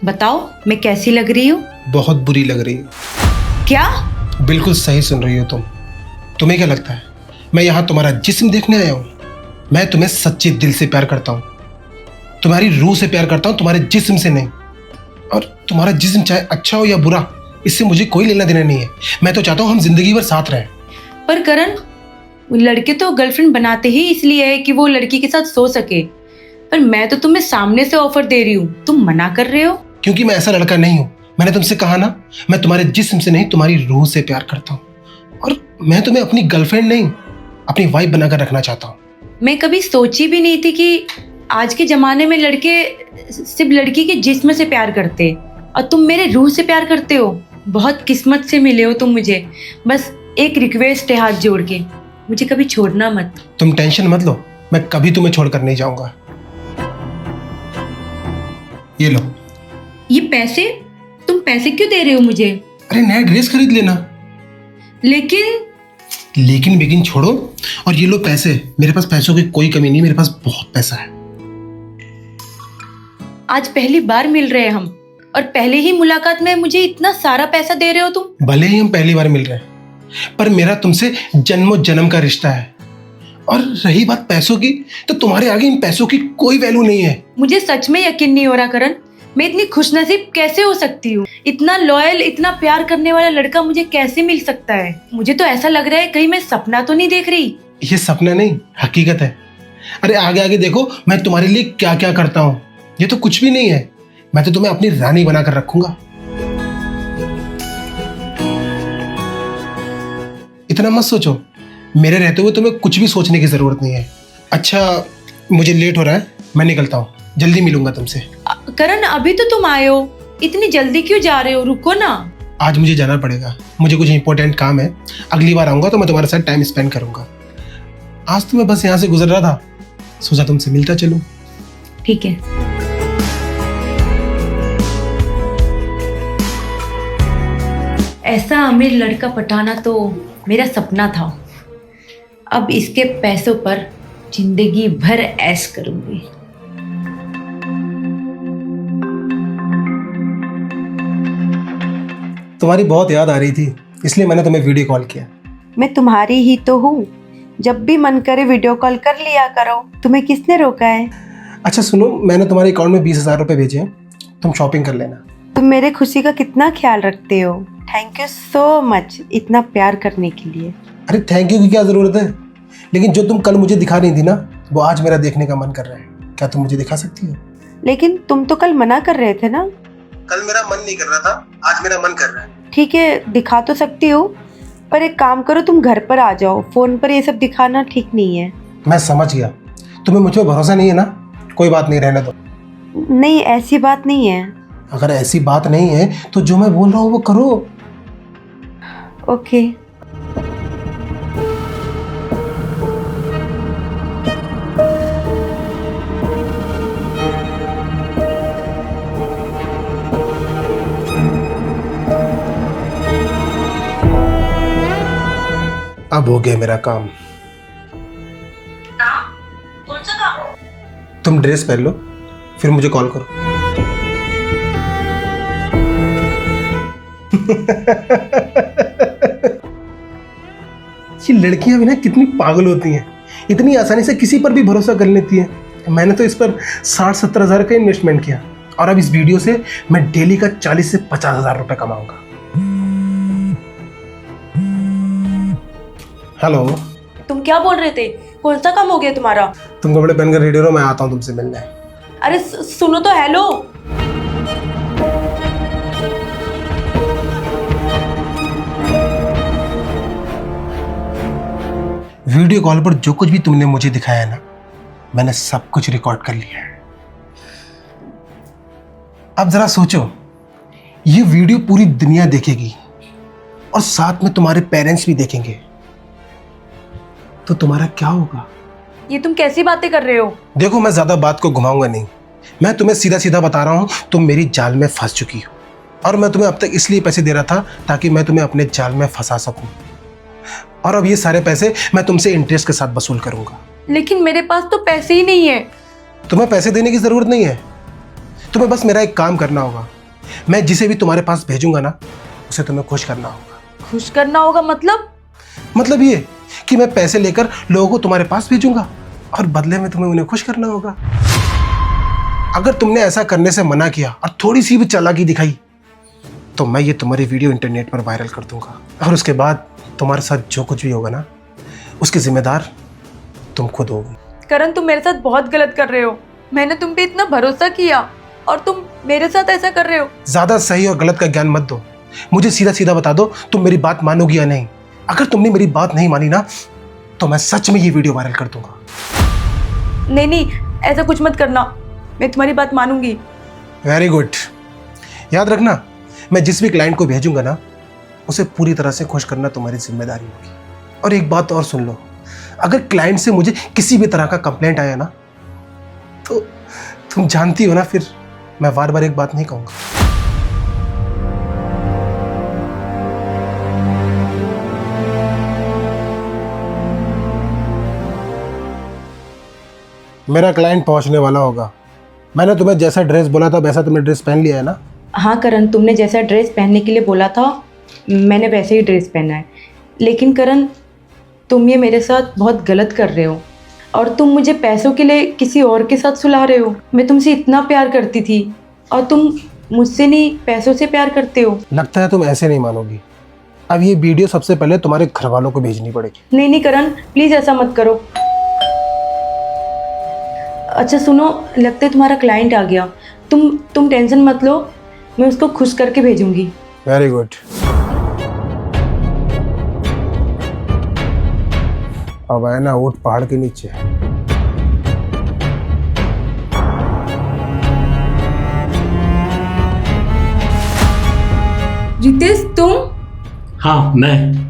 बताओ मैं कैसी लग रही हूँ? बहुत बुरी लग रही हो। क्या? बिल्कुल सही सुन रही हो तुम। तुम्हें क्या लगता है मैं यहाँ तुम्हारा जिस्म देखने आया हूँ? मैं तुम्हें सच्चे दिल से प्यार करता हूँ, तुम्हारी रूह से प्यार करता हूँ, तुम्हारे जिस्म से नहीं। और तुम्हारा जिस्म चाहे अच्छा हो या बुरा, इससे मुझे कोई लेना देना नहीं है। मैं तो चाहता हूँ हम जिंदगी भर साथ रहें। पर करण, लड़के तो गर्लफ्रेंड बनाते ही इसलिए है कि वो लड़की के साथ सो सके, पर मैं तो तुम्हें सामने से ऑफर दे रही हूँ, तुम मना कर रहे हो। क्योंकि मैं ऐसा लड़का नहीं हूँ। मैंने तुमसे कहा ना, मैं तुम्हारे जिस्म से नहीं तुम्हारी रूह से प्यार करता हूँ। और मैं तुम्हें अपनी गर्लफ्रेंड नहीं, अपनी वाइफ बनाकर रखना चाहता हूँ। मैं कभी सोची भी नहीं थी कि आज के जमाने में लड़के सिर्फ लड़की के जिस्म से प्यार करते और तुम मेरे रूह से प्यार करते हो। बहुत किस्मत से मिले हो तुम मुझे। बस एक रिक्वेस्ट है हाथ जोड़ के, मुझे कभी छोड़ना मत। तुम टेंशन मत लो, मैं कभी तुम्हें छोड़कर नहीं जाऊंगा। ये लो। ये पैसे? तुम पैसे क्यों दे रहे हो मुझे? अरे नया ड्रेस खरीद लेना। लेकिन बेकिन छोड़ो और ये लो पैसे। मेरे पास पैसों की कोई कमी नहीं, मेरे पास बहुत पैसा है। आज पहली बार मिल रहे हैं हम, और पहले ही मुलाकात में मुझे इतना सारा पैसा दे रहे हो तुम। भले ही हम पहली बार मिल रहे हैं, पर मेरा तुमसे जन्मों जन्म का रिश्ता है। और रही बात पैसों की, तो तुम्हारे आगे इन पैसों की कोई वैल्यू नहीं है। मुझे सच में यकीन नहीं हो रहा करण, मैं इतनी खुशनसीब कैसे हो सकती हूँ? इतना लॉयल, इतना प्यार करने वाला लड़का मुझे कैसे मिल सकता है? मुझे तो ऐसा लग रहा है कहीं मैं सपना तो नहीं देख रही। ये सपना नहीं, हकीकत है। अरे आगे आगे देखो मैं तुम्हारे लिए क्या क्या करता हूँ। ये तो कुछ भी नहीं है, मैं तो तुम्हें अपनी रानी बनाकर रखूंगा। इतना मत सोचो, मेरे रहते हुए तुम्हें कुछ भी सोचने की जरूरत नहीं है। अच्छा मुझे लेट हो रहा है, मैं निकलता हूँ, जल्दी मिलूंगा तुमसे। करण अभी तो तुम आए हो, इतनी जल्दी क्यों जा रहे हो? रुको ना। आज मुझे जाना पड़ेगा, मुझे कुछ इंपॉर्टेंट काम है। अगली बार आऊंगा तो मैं तुम्हारे साथ टाइम स्पेंड करूंगा। आज तो मैं बस यहाँ से गुजर रहा था, सोचा तुमसे मिलता चलूं। ठीक है। ऐसा अमीर लड़का पटाना तो मेरा सपना था। अब इसके पैसों पर जिंदगी भर ऐश करूंगी। तुम्हारी बहुत याद आ रही थी, इसलिए मैंने तुम्हें वीडियो कॉल किया। मैं तुम्हारी ही तो हूँ, जब भी मन करे वीडियो कॉल कर लिया करो। तुम्हें किसने रोका है? अच्छा सुनो, मैंने तुम्हारे अकाउंट में 20,000 रुपये भेजे हैं, तुम शॉपिंग कर लेना। तुम मेरे खुशी का कितना ख्याल रखते हो। थैंक यू सो मच इतना प्यार करने के लिए। अरे थैंक यू की क्या ज़रूरत है, लेकिन जो तुम कल मुझे दिखा रही थी ना, वो आज मेरा देखने का मन कर रहा है। क्या तुम मुझे दिखा सकती हो? लेकिन तुम तो कल मना कर रहे थे ना। कल मेरा मन नहीं कर रहा था, आज मेरा मन कर रहा है। ठीक है, दिखा तो सकती हो, पर एक काम करो, तुम घर पर आ जाओ। फोन पर ये सब दिखाना ठीक नहीं है। मैं समझ गया, तुम्हें मुझ पर भरोसा नहीं है ना, कोई बात नहीं, रहने दो। नहीं ऐसी बात नहीं है। अगर ऐसी बात नहीं है तो जो मैं बोल रहा हूँ वो करो। ओके। अब हो गया मेरा काम। कौन सा काम? तुम ड्रेस पहन लो, फिर मुझे कॉल करो। ये लड़कियां भी ना कितनी पागल होती हैं, इतनी आसानी से किसी पर भी भरोसा कर लेती हैं। मैंने तो इस पर 60-70 हज़ार का इन्वेस्टमेंट किया, और अब इस वीडियो से मैं डेली का 40 से 50 हज़ार रुपये कमाऊंगा। हेलो, तुम क्या बोल रहे थे? कौन सा काम हो गया तुम्हारा? तुम कपड़े पहनकर रेडी रहो, मैं आता हूँ तुमसे मिलने। अरे सुनो तो, हेलो। वीडियो कॉल पर जो कुछ भी तुमने मुझे दिखाया है ना, मैंने सब कुछ रिकॉर्ड कर लिया है। अब जरा सोचो, ये वीडियो पूरी दुनिया देखेगी और साथ में तुम्हारे पेरेंट्स भी देखेंगे, तो तुम्हारा क्या होगा? ये तुम कैसी बातें कर रहे हो? देखो मैं ज्यादा बात को घुमाऊंगा नहीं, मैं तुम्हें सीधा सीधा बता रहा हूं, तुम मेरी जाल में फंस चुकी हो। और मैं तुम्हें अब तक इसलिए पैसे दे रहा था ताकि मैं तुम्हें अपने जाल में फंसा सकूं, और अब ये सारे पैसे मैं तुमसे इंटरेस्ट के साथ वसूल करूंगा। लेकिन मेरे पास तो पैसे ही नहीं है। तुम्हें पैसे देने की जरूरत नहीं है, तुम्हें बस मेरा एक काम करना होगा। मैं जिसे भी तुम्हारे पास भेजूंगा ना, उसे तुम्हें खुश करना होगा। खुश करना होगा मतलब ये कि मैं पैसे लेकर लोगों को तुम्हारे पास भेजूंगा और बदले में तुम्हें उन्हें खुश करना होगा। अगर तुमने ऐसा करने से मना किया और थोड़ी सी भी चालाकी दिखाई तो मैं ये तुम्हारी वीडियो इंटरनेट पर वायरल कर दूंगा, और उसके बाद तुम्हारे साथ जो कुछ भी होगा ना, उसकी जिम्मेदार तुम खुद होगी। करण, तुम मेरे साथ बहुत गलत कर रहे हो। मैंने तुम पे इतना भरोसा किया और तुम मेरे साथ ऐसा कर रहे हो। ज्यादा सही और गलत का ज्ञान मत दो, मुझे सीधा सीधा बता दो तुम मेरी बात मानोगी या नहीं। अगर तुमने मेरी बात नहीं मानी ना, तो मैं सच में ये वीडियो वायरल कर दूंगा। नहीं, ऐसा कुछ मत करना, मैं तुम्हारी बात मानूंगी। Very good. याद रखना, मैं जिस भी क्लाइंट को भेजूंगा ना, उसे पूरी तरह से खुश करना तुम्हारी जिम्मेदारी होगी। और एक बात और सुन लो, अगर क्लाइंट से मुझे किसी भी तरह का कंप्लेंट आया ना, तो तुम जानती हो ना, फिर मैं बार बार एक बात नहीं कहूंगा। मेरा क्लाइंट पहुंचने वाला होगा। मैंने तुम्हें जैसा ड्रेस बोला था वैसा तुमने ड्रेस पहन लिया है ना? हाँ करण, तुमने जैसा ड्रेस पहनने के लिए बोला था मैंने वैसे ही ड्रेस पहना है। लेकिन करण, तुम ये मेरे साथ बहुत गलत कर रहे हो और तुम मुझे पैसों के लिए किसी और के साथ सुला रहे हो। मैं तुमसे इतना प्यार करती थी और तुम मुझसे नहीं पैसों से प्यार करते हो। लगता है तुम ऐसे नहीं मानोगी। अब ये वीडियो सबसे पहले तुम्हारे घर वालों को भेजनी पड़ेगी। नहीं करण, प्लीज़ ऐसा मत करो। अच्छा सुनो, लगता है तुम्हारा क्लाइंट आ गया। तुम टेंशन मत लो, मैं उसको खुश करके भेजूंगी। Very good. अब आए ना ऊँट पहाड़ के नीचे। रितेश, तुम? हाँ, मैं।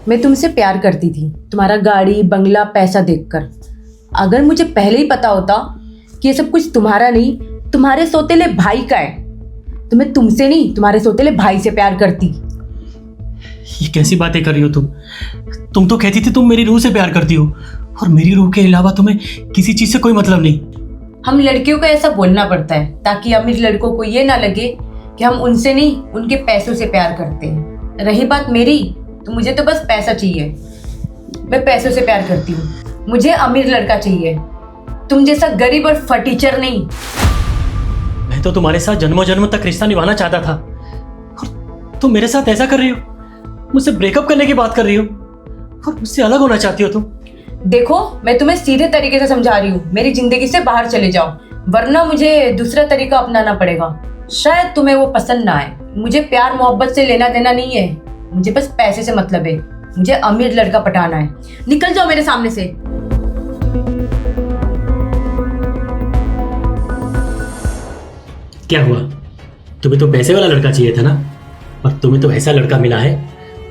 मैं तुमसे प्यार करती थी, तुम्हारा गाड़ी बंगला पैसा देखकर। अगर मुझे पहले ही पता होता कि ये सब कुछ तुम्हारा नहीं, तुम्हारे सौतेले भाई का है, तो मैं तुमसे नहीं तुम्हारे सौतेले भाई से प्यार करती। ये कैसी बातें कर रही हो तुम? तुम तो कहती थी तुम मेरी रूह से प्यार करती हो, और मेरी रूह के अलावा तुम्हें किसी चीज से कोई मतलब नहीं। हम लड़कियों को ऐसा बोलना पड़ता है ताकि अमीर लड़कों को ये ना लगे कि हम उनसे नहीं उनके पैसों से प्यार करते हैं। रही बात मेरी, तो मुझे तो बस पैसा चाहिए। मैं पैसों से प्यार करती हूँ, मुझे अमीर लड़का चाहिए, तुम जैसा गरीब और फटीचर नहीं। मैं तो तुम्हारे साथ जन्मों जन्म तक रिश्ता निभाना चाहता था, और तुम मेरे साथ ऐसा कर रही हो। मुझसे ब्रेकअप करने की बात कर रही हो और मुझसे अलग होना चाहती हो तुम। देखो, मैं तुम्हें सीधे तरीके से समझा रही हूँ, मेरी जिंदगी से बाहर चले जाओ, वरना मुझे दूसरा तरीका अपनाना पड़ेगा। शायद तुम्हें वो पसंद ना आए। मुझे प्यार मोहब्बत से लेना देना नहीं है, मुझे बस पैसे से मतलब है। मुझे अमीर लड़का पटाना है। निकल जाओ मेरे सामने से। क्या हुआ? तुम्हें तो पैसे वाला लड़का चाहिए था ना, और तुम्हें तो ऐसा लड़का मिला है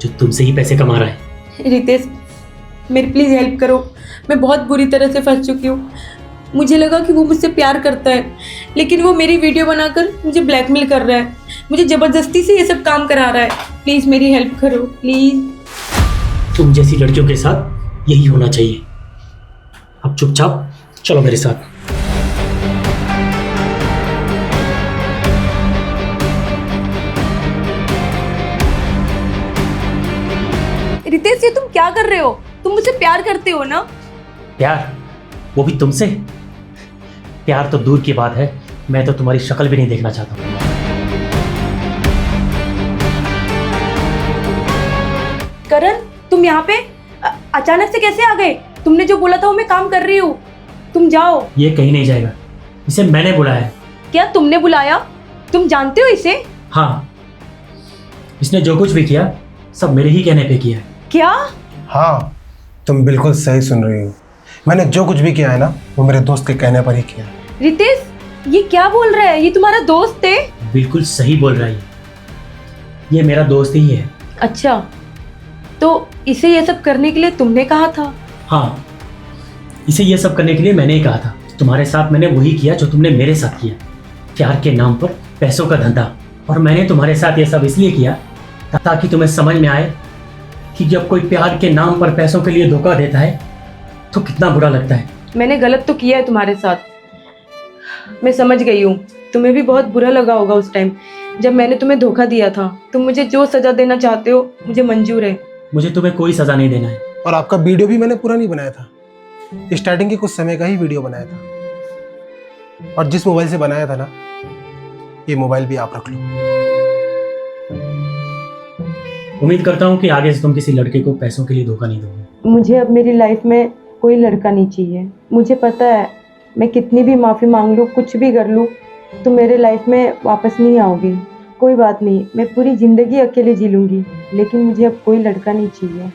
जो तुमसे ही पैसे कमा रहा है। रितेश, मेरी प्लीज़ हेल्प करो, मैं बहुत बुरी तरह से फंस चुकी हूँ। मुझे लगा कि वो मुझसे प्यार करता है, लेकिन वो मेरी वीडियो बनाकर मुझे ब्लैकमेल कर रहा है, मुझे ज़बरदस्ती से ये सब काम करा रहा है। प्लीज़ मेरी हेल्प करो, प्लीज़। तुम जैसी लड़कियों के साथ यही होना चाहिए। अब चुपचाप चलो मेरे साथ। रितेश, ये तुम क्या कर रहे हो? तुम मुझसे प्यार करते हो ना? प्यार? वो भी तुमसे? प्यार तो दूर की बात है, मैं तो तुम्हारी शक्ल भी नहीं देखना चाहता हूँ। करण, तुम यहाँ पे अचानक से कैसे आ गए? तुमने जो बोला था वो मैं काम कर रही हूँ, तुम जाओ। ये कहीं नहीं जाएगा, इसे मैंने बुलाया है। क्या तुमने बुलाया? तुम जानते हो इसे? हाँ, इसने जो कुछ भी किया सब मेरे ही कहने पे किया है। क्या? हाँ, तुम बिल्कुल सही सुन रही हो। मैंने जो कुछ भी किया है ना, वो मेरे दोस्त के कहने पर ही किया है। रितेश, ये क्या बोल रहा है? ये तुम्हारा दोस्त है? बिल्कुल सही बोल रहा है, ये मेरा दोस्त ही है। अच्छा, तो इसे ये सब करने के लिए तुमने कहा था? हाँ, इसे ये सब करने के लिए मैंने ही कहा था। तुम्हारे साथ मैंने वही किया जो तुमने मेरे साथ किया, प्यार के नाम पर पैसों का धंधा। और मैंने तुम्हारे साथ ये सब इसलिए किया ताकि तुम्हें समझ में आए कि जब कोई प्यार के नाम पर पैसों के लिए धोखा देता है तो कितना बुरा लगता है। मैंने गलत तो किया है तुम्हारे साथ, मैं समझ गई हूँ। तुम्हें भी बहुत बुरा लगा होगा उस टाइम जब मैंने तुम्हें धोखा दिया था। तुम मुझे जो सजा देना चाहते हो मुझे मंजूर है। मुझे तुम्हें कोई सजा नहीं देना है। और आपका वीडियो भी मैंने पूरा नहीं बनाया था, स्टार्टिंग के कुछ समय का ही वीडियो बनाया था। और जिस मोबाइल से बनाया था ना, ये मोबाइल भी आप रख लो। उम्मीद करता हूँ कि आगे से तुम किसी लड़के को पैसों के लिए धोखा नहीं दोगे। मुझे अब मेरी लाइफ में कोई लड़का नहीं चाहिए। मुझे पता है मैं कितनी भी माफ़ी मांग लूँ, कुछ भी कर लूँ, तो मेरे लाइफ में वापस नहीं आओगी। कोई बात नहीं, मैं पूरी ज़िंदगी अकेले जी लूँगी, लेकिन मुझे अब कोई लड़का नहीं चाहिए।